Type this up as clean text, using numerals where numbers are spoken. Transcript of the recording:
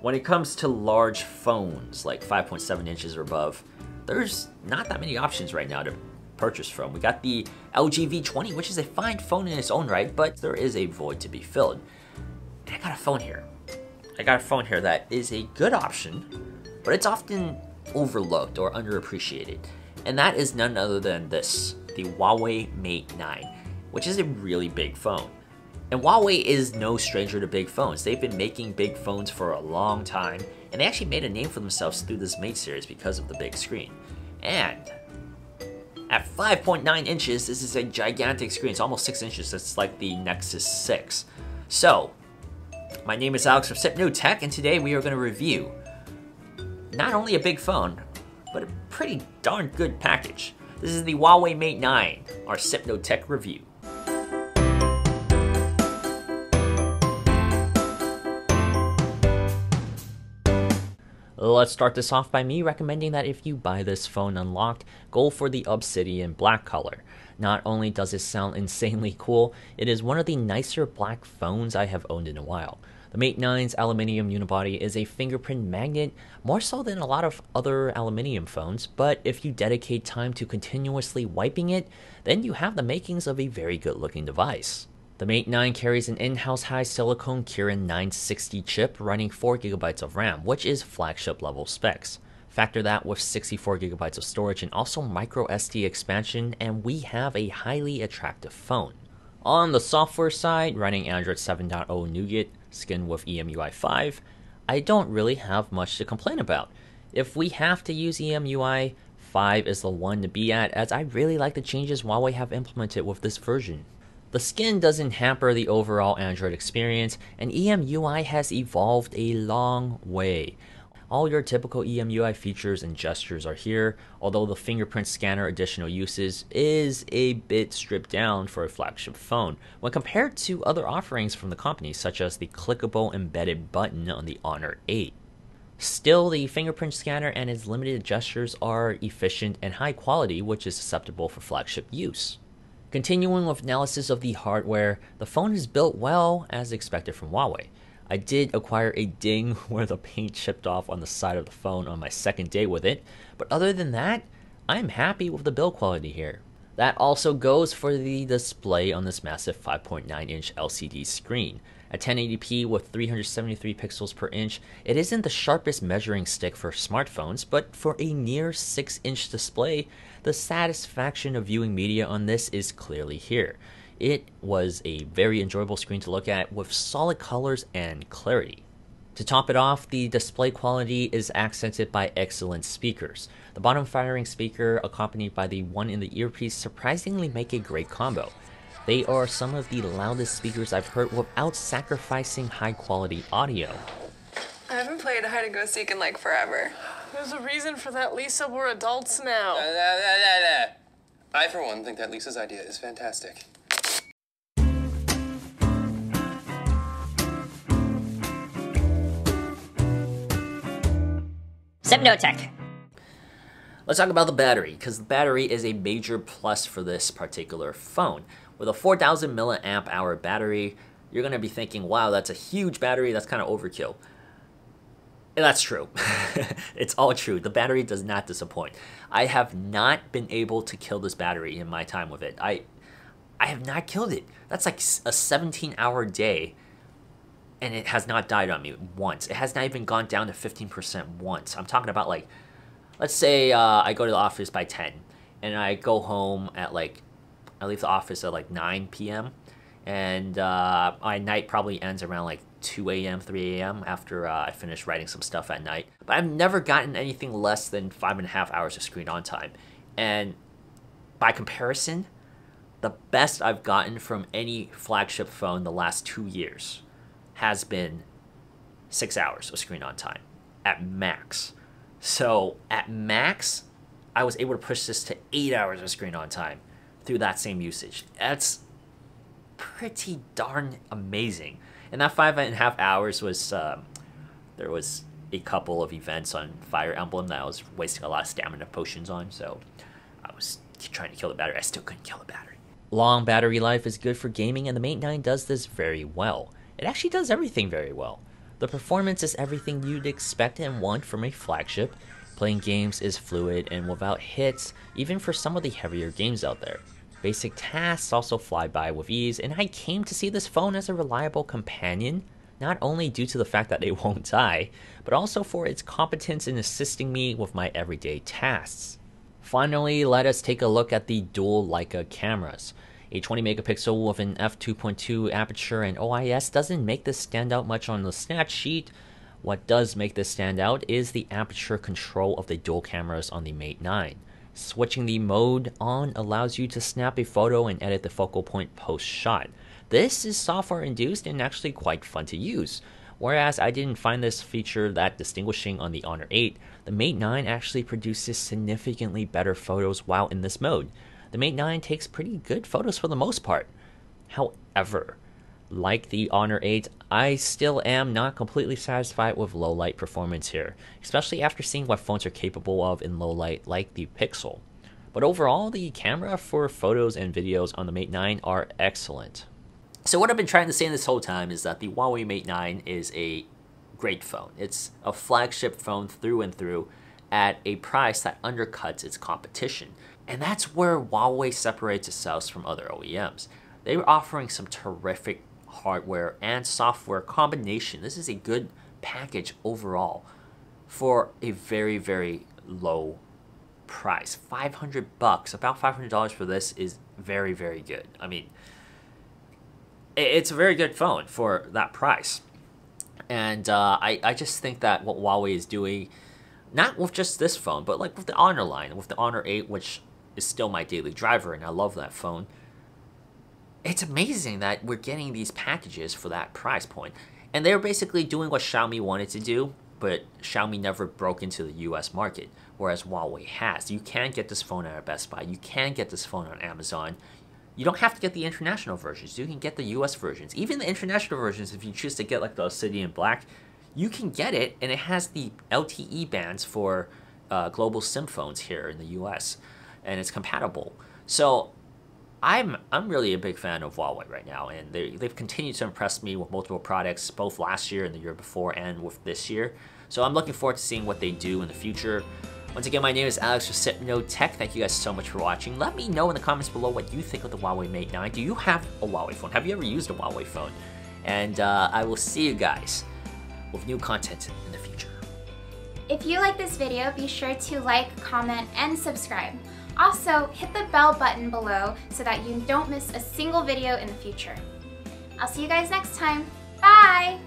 When it comes to large phones, like 5.7 inches or above, there's not that many options right now to purchase from. We got the LG V20, which is a fine phone in its own right, but there is a void to be filled. And I got a phone here. That is a good option, but it's often overlooked or underappreciated. And that is none other than this, the Huawei Mate 9, which is a really big phone. And Huawei is no stranger to big phones. They've been making big phones for a long time, and they actually made a name for themselves through this Mate series because of the big screen. And at 5.9 inches, this is a gigantic screen. It's almost 6 inches. It's like the Nexus 6. So, my name is Alex from SipNoTech, and today we are going to review not only a big phone, but a pretty darn good package. This is the Huawei Mate 9, our SipNoTech review. Let's start this off by me recommending that if you buy this phone unlocked, go for the Obsidian black color. Not only does it sound insanely cool, it is one of the nicer black phones I have owned in a while. The Mate 9's aluminium unibody is a fingerprint magnet, more so than a lot of other aluminium phones, but if you dedicate time to continuously wiping it, then you have the makings of a very good looking device. The Mate 9 carries an in-house high silicone Kirin 960 chip running 4GB of RAM, which is flagship level specs. Factor that with 64GB of storage and also micro SD expansion, and we have a highly attractive phone. On the software side, running Android 7.0 Nougat, skinned with EMUI 5, I don't really have much to complain about. If we have to use EMUI, 5 is the one to be at, as I really like the changes Huawei have implemented with this version. The skin doesn't hamper the overall Android experience, and EMUI has evolved a long way. All your typical EMUI features and gestures are here, although the fingerprint scanner additional uses is a bit stripped down for a flagship phone when compared to other offerings from the company, such as the clickable embedded button on the Honor 8. Still, the fingerprint scanner and its limited gestures are efficient and high quality, which is acceptable for flagship use. Continuing with analysis of the hardware, the phone is built well as expected from Huawei. I did acquire a ding where the paint chipped off on the side of the phone on my second day with it, but other than that, I'm happy with the build quality here. That also goes for the display on this massive 5.9-inch LCD screen. At 1080p with 373 pixels per inch, it isn't the sharpest measuring stick for smartphones, but for a near 6-inch display, the satisfaction of viewing media on this is clearly here. It was a very enjoyable screen to look at with solid colors and clarity. To top it off, the display quality is accented by excellent speakers. The bottom firing speaker accompanied by the one in the earpiece surprisingly make a great combo. They are some of the loudest speakers I've heard without sacrificing high quality audio. I haven't played hide and go seek in like forever. There's a reason for that, Lisa. We're adults now. I, for one, think that Lisa's idea is fantastic. SipNoTech. Let's talk about the battery, because the battery is a major plus for this particular phone. With a 4,000 milliamp hour battery, you're going to be thinking, wow, that's a huge battery, that's kind of overkill. And that's true. It's all true. The battery does not disappoint. I have not been able to kill this battery in my time with it. I have not killed it. That's like a 17-hour day, and it has not died on me once. It has not even gone down to 15% once. I'm talking about, like, let's say I go to the office by 10, and I go home at like, I leave the office at like 9 p.m. and my night probably ends around like 2 a.m., 3 a.m. after I finish writing some stuff at night. But I've never gotten anything less than 5.5 hours of screen on time. And by comparison, the best I've gotten from any flagship phone the last 2 years has been 6 hours of screen on time at max. So at max, I was able to push this to 8 hours of screen on time through that same usage. That's pretty darn amazing. And that 5.5 hours was, there was a couple of events on Fire Emblem that I was wasting a lot of stamina potions on, so I was trying to kill the battery. I still couldn't kill the battery. Long battery life is good for gaming, and the Mate 9 does this very well. It actually does everything very well. The performance is everything you'd expect and want from a flagship. Playing games is fluid and without hits, even for some of the heavier games out there. Basic tasks also fly by with ease, and I came to see this phone as a reliable companion, not only due to the fact that it won't die, but also for its competence in assisting me with my everyday tasks. Finally, let us take a look at the dual Leica cameras. A 20 megapixel with an f2.2 aperture and OIS doesn't make this stand out much on the snatch sheet. What does make this stand out is the aperture control of the dual cameras on the Mate 9. Switching the mode on allows you to snap a photo and edit the focal point post-shot. This is software induced and actually quite fun to use. Whereas I didn't find this feature that distinguishing on the Honor 8, the Mate 9 actually produces significantly better photos while in this mode. The Mate 9 takes pretty good photos for the most part. However, like the Honor 8, I still am not completely satisfied with low light performance here, especially after seeing what phones are capable of in low light like the Pixel. But overall, the camera for photos and videos on the Mate 9 are excellent. So what I've been trying to say this whole time is that the Huawei Mate 9 is a great phone. It's a flagship phone through and through at a price that undercuts its competition. And that's where Huawei separates itself from other OEMs. They're offering some terrific hardware and software combination. This is a good package overall for a very, very low price. $500, about $500 for this is very, very good. I mean, it's a very good phone for that price. And I just think that what Huawei is doing, not with just this phone, but like with the Honor line, with the Honor 8, which is still my daily driver, and I love that phone. It's amazing that we're getting these packages for that price point. And they're basically doing what Xiaomi wanted to do, but Xiaomi never broke into the US market, whereas Huawei has. You can get this phone at Best Buy. You can get this phone on Amazon. You don't have to get the international versions. You can get the US versions. Even the international versions, if you choose to get like the Obsidian Black, you can get it, and it has the LTE bands for global SIM phones here in the US, and it's compatible. So I'm really a big fan of Huawei right now, and they've continued to impress me with multiple products, both last year and the year before, and with this year. So I'm looking forward to seeing what they do in the future. Once again, my name is Alex with Sipno Tech. Thank you guys so much for watching. Let me know in the comments below what you think of the Huawei Mate 9. Do you have a Huawei phone? Have you ever used a Huawei phone? And I will see you guys with new content in the future. If you like this video, be sure to like, comment, and subscribe. Also, hit the bell button below so that you don't miss a single video in the future. I'll see you guys next time. Bye!